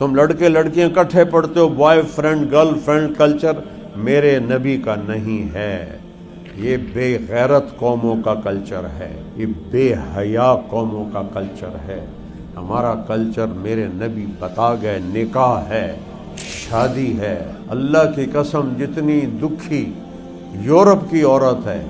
تم لڑکے لڑکیاں اکٹھے پڑھتے ہو، boyfriend girlfriend culture میرے نبی کا نہیں ہے۔ یہ بے غیرت قوموں کا کلچر ہے، یہ بے حیا قوموں کا کلچر ہے۔ ہمارا کلچر میرے نبی بتا گئے، نکاح ہے، شادی ہے۔ اللہ کی قسم جتنی دکھی یورپ کی عورت ہے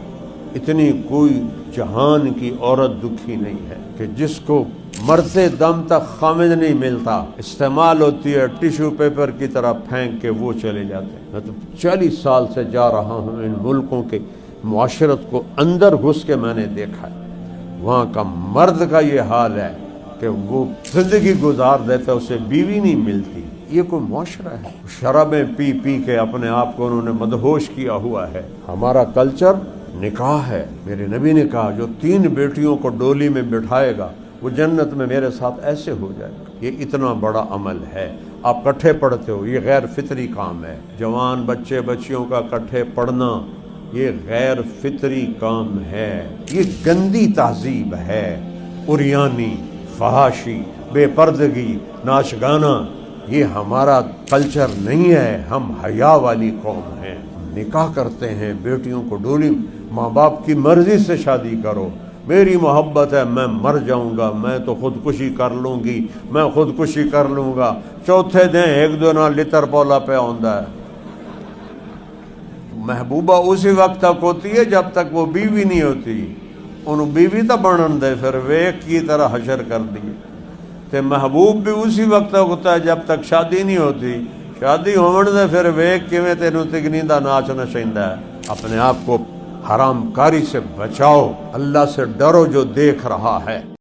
اتنی کوئی جہان کی عورت دکھی نہیں ہے کہ جس کو مرتے دم تک خامد نہیں ملتا، استعمال ہوتی ہے ٹیشو پیپر کی طرح پھینک کے وہ چلے جاتے ہیں۔ میں تو 40 سال سے جا رہا ہوں ان ملکوں کے معاشرت کو اندر گھس کے میں نے دیکھا ہے، وہاں کا مرد کا یہ حال ہے کہ وہ زندگی گزار دیتا ہے، اسے بیوی نہیں ملتی۔ یہ کوئی معاشرہ ہے؟ شرابیں پی پی کے اپنے آپ کو انہوں نے مدہوش کیا ہوا ہے۔ ہمارا کلچر نکاح ہے۔ میرے نبی نے کہا جو 3 بیٹیوں کو ڈولی میں بٹھائے گا وہ جنت میں میرے ساتھ ایسے ہو جائے گا۔ یہ اتنا بڑا عمل ہے، آپ کٹھے پڑھتے ہو، یہ غیر فطری کام ہے۔ جوان بچے بچیوں کا کٹھے پڑھنا یہ غیر فطری کام ہے، یہ گندی تہذیب ہے، عریانی، فحاشی، بے پردگی، ناچ گانا، یہ ہمارا کلچر نہیں ہے۔ ہم حیا والی قوم ہیں، نکاح کرتے ہیں، بیٹیوں کو ڈولی، ماں باپ کی مرضی سے شادی کرو۔ میری محبت ہے، میں مر جاؤں گا، میں تو خودکشی کر لوں گی، میں خودکشی کر لوں گا، چوتھے دن 1-2 لتر پولا پہ آندا ہے۔ محبوبہ اسی وقت تک ہوتی ہے جب تک وہ بیوی نہیں ہوتی، انہوں بیوی تو بنن دے، پھر ویک کی طرح حشر کر دیے۔ تے محبوب بھی اسی وقت تک ہوتا ہے جب تک شادی نہیں ہوتی، شادی ہون دے پھر ویک کیویں تینوں تگنی دا ناچ نچیندا ہے۔ اپنے آپ کو حرام کاری سے بچاؤ، اللہ سے ڈرو جو دیکھ رہا ہے۔